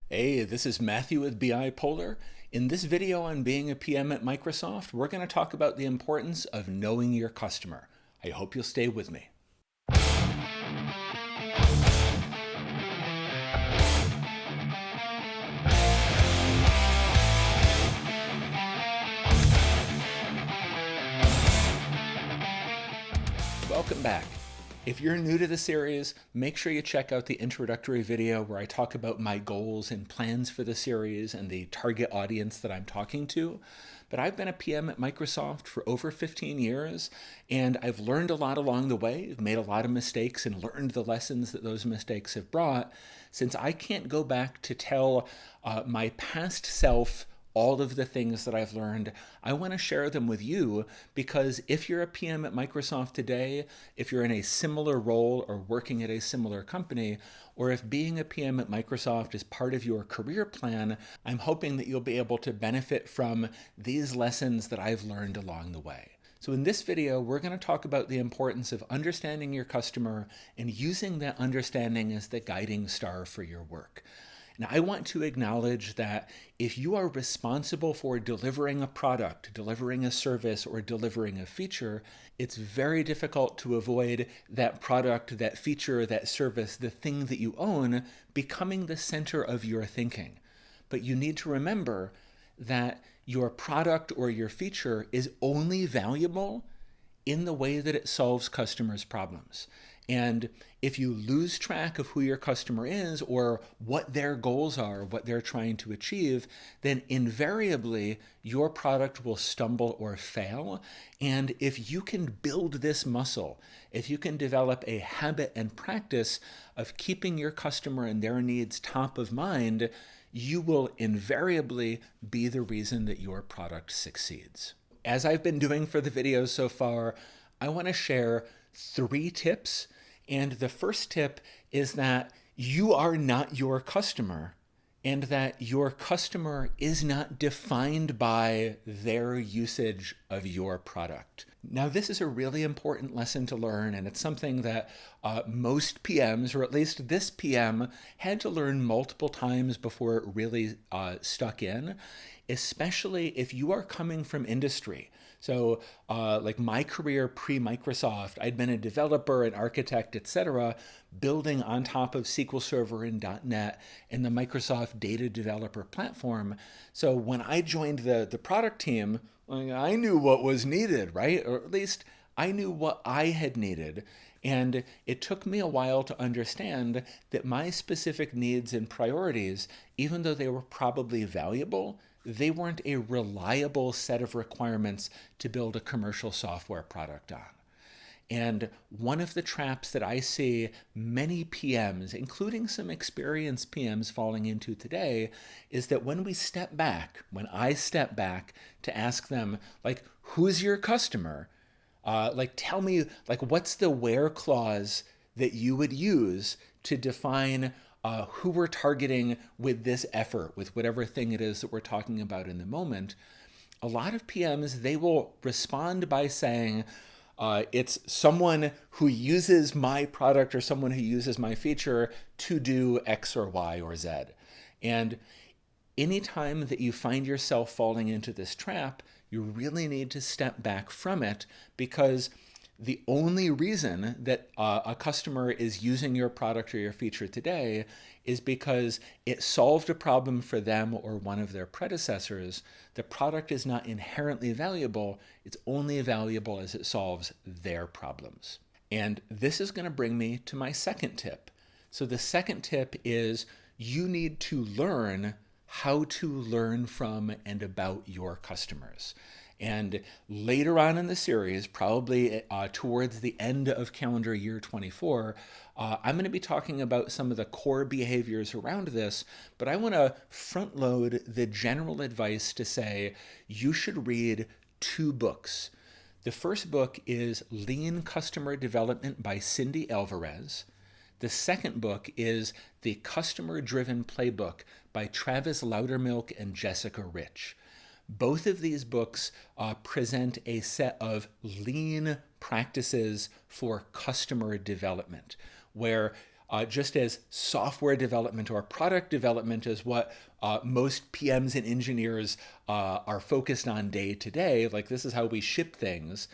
Hey, this is Matthew with BI Polar. In this video on being a PM at Microsoft, we're going to talk about the importance of knowing your customer. I hope you'll stay with me. Welcome back. If you're new to the series, make sure you check out the introductory video where I talk about my goals and plans for the series and the target audience that I'm talking to. But I've been a PM at Microsoft for over 15 years, and I've learned a lot along the way. I've made a lot of mistakes and learned the lessons that those mistakes have brought. Since I can't go back to tell my past self all of the things that I've learned, I want to share them with you because if you're a PM at Microsoft today, if you're in a similar role or working at a similar company, or if being a PM at Microsoft is part of your career plan, I'm hoping that you'll be able to benefit from these lessons that I've learned along the way. So in this video, we're going to talk about the importance of understanding your customer and using that understanding as the guiding star for your work. Now, I want to acknowledge that if you are responsible for delivering a product, delivering a service, or delivering a feature, it's very difficult to avoid that product, that feature, that service, the thing that you own, becoming the center of your thinking. But you need to remember that your product or your feature is only valuable in the way that it solves customers' problems. And if you lose track of who your customer is or what their goals are, what they're trying to achieve, then invariably your product will stumble or fail. And if you can build this muscle, if you can develop a habit and practice of keeping your customer and their needs top of mind, you will invariably be the reason that your product succeeds. As I've been doing for the videos so far, I want to share 3 tips. And the first tip is that you are not your customer and that your customer is not defined by their usage of your product. Now, this is a really important lesson to learn, and it's something that most PMs, or at least this PM, had to learn multiple times before it really stuck in, especially if you are coming from industry. So like my career pre-Microsoft, I'd been a developer, an architect, etc., building on top of SQL Server and .NET and the Microsoft Data Developer Platform. So when I joined the product team, I knew what was needed, right? Or at least I knew what I had needed. And it took me a while to understand that my specific needs and priorities, even though they were probably valuable, they weren't a reliable set of requirements to build a commercial software product on. And one of the traps that I see many PMs, including some experienced PMs, falling into today is that when we step back, when I step back to ask them, like, who's your customer? Tell me, like, what's the where clause that you would use to define who we're targeting with this effort, with whatever thing it is that we're talking about in the moment. A lot of PMs, they will respond by saying, it's someone who uses my product or someone who uses my feature to do X or Y or Z. And anytime that you find yourself falling into this trap, you really need to step back from it, because the only reason that a customer is using your product or your feature today is because it solved a problem for them or one of their predecessors. The product is not inherently valuable. It's only valuable as it solves their problems. And this is going to bring me to my second tip. So the second tip is you need to learn how to learn from and about your customers. And later on in the series, probably towards the end of calendar year 24, I'm going to be talking about some of the core behaviors around this, but I want to front load the general advice to say you should read 2 books. The first book is Lean Customer Development by Cindy Alvarez. The second book is The Customer Driven Playbook by Travis Loudermilk and Jessica Rich. Both of these books present a set of lean practices for customer development, where just as software development or product development is what most PMs and engineers are focused on day to day, like this is how we ship things.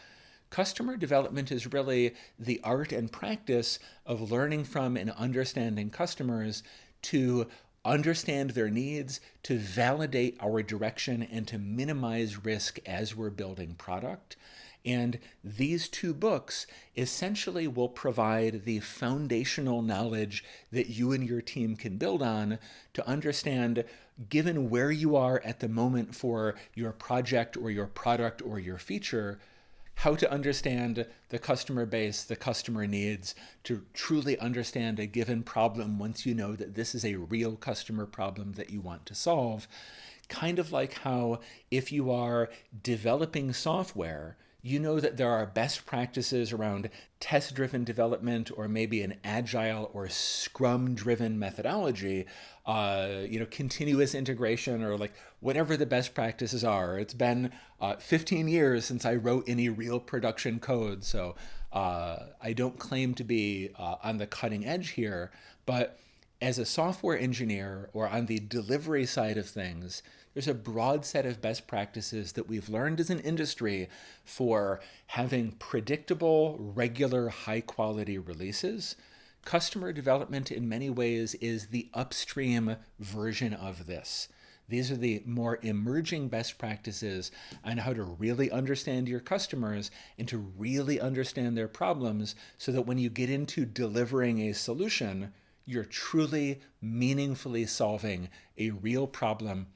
Customer development is really the art and practice of learning from and understanding customers to understand their needs, to validate our direction, and to minimize risk as we're building product. And these two books essentially will provide the foundational knowledge that you and your team can build on to understand, given where you are at the moment for your project or your product or your feature, how to understand the customer base, the customer needs, to truly understand a given problem once you know that this is a real customer problem that you want to solve. Kind of like how if you are developing software, you know that there are best practices around test-driven development or maybe an agile or scrum-driven methodology, continuous integration or like whatever the best practices are. It's been 15 years since I wrote any real production code, so I don't claim to be on the cutting edge here, but as a software engineer or on the delivery side of things, there's a broad set of best practices that we've learned as an industry for having predictable, regular, high-quality releases. Customer development in many ways is the upstream version of this. These are the more emerging best practices on how to really understand your customers and to really understand their problems so that when you get into delivering a solution, you're truly, meaningfully solving a real problem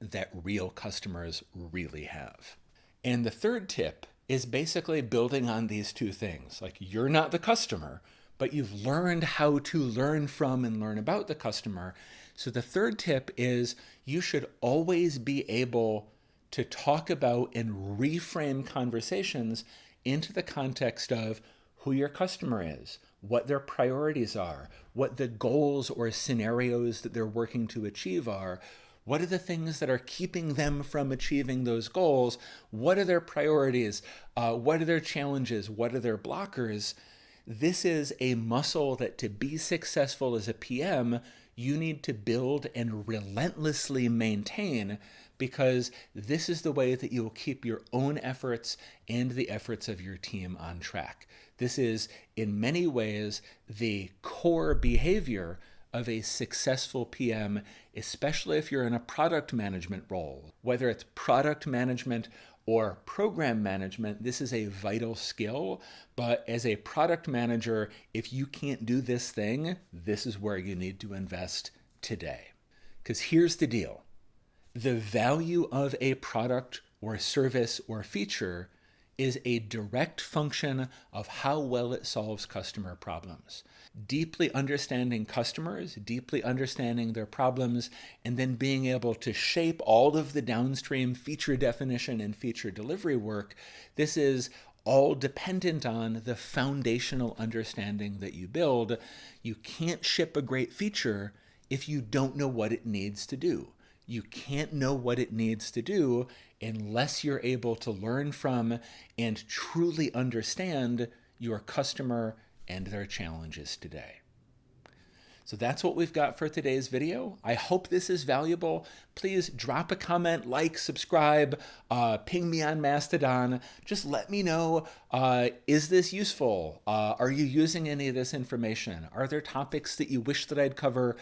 that real customers really have. And the third tip is basically building on these two things. Like, you're not the customer, but you've learned how to learn from and learn about the customer. So the third tip is you should always be able to talk about and reframe conversations into the context of who your customer is, what their priorities are, what the goals or scenarios that they're working to achieve are. What are the things that are keeping them from achieving those goals? What are their priorities? What are their challenges? What are their blockers? This is a muscle that to be successful as a PM, you need to build and relentlessly maintain, because this is the way that you will keep your own efforts and the efforts of your team on track. This is, in many ways, the core behavior of a successful PM, especially if you're in a product management role. Whether it's product management or program management, this is a vital skill. But as a product manager, if you can't do this thing, this is where you need to invest today. Because here's the deal. The value of a product or service or feature is a direct function of how well it solves customer problems. Deeply understanding customers, deeply understanding their problems, and then being able to shape all of the downstream feature definition and feature delivery work, this is all dependent on the foundational understanding that you build. You can't ship a great feature if you don't know what it needs to do. You can't know what it needs to do unless you're able to learn from and truly understand your customer and their challenges today. So that's what we've got for today's video. I hope this is valuable. Please drop a comment, like, subscribe, ping me on Mastodon. Just let me know, is this useful? Are you using any of this information? Are there topics that you wish that I'd cover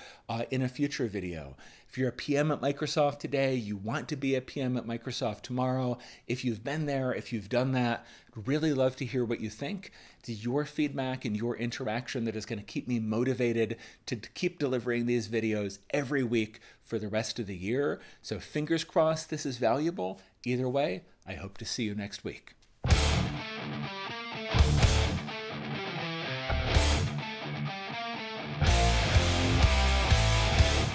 in a future video? If you're a PM at Microsoft today, you want to be a PM at Microsoft tomorrow, if you've been there, if you've done that, I'd really love to hear what you think. It's your feedback and your interaction that is going to keep me motivated to keep delivering these videos every week for the rest of the year. So fingers crossed this is valuable. Either way, I hope to see you next week.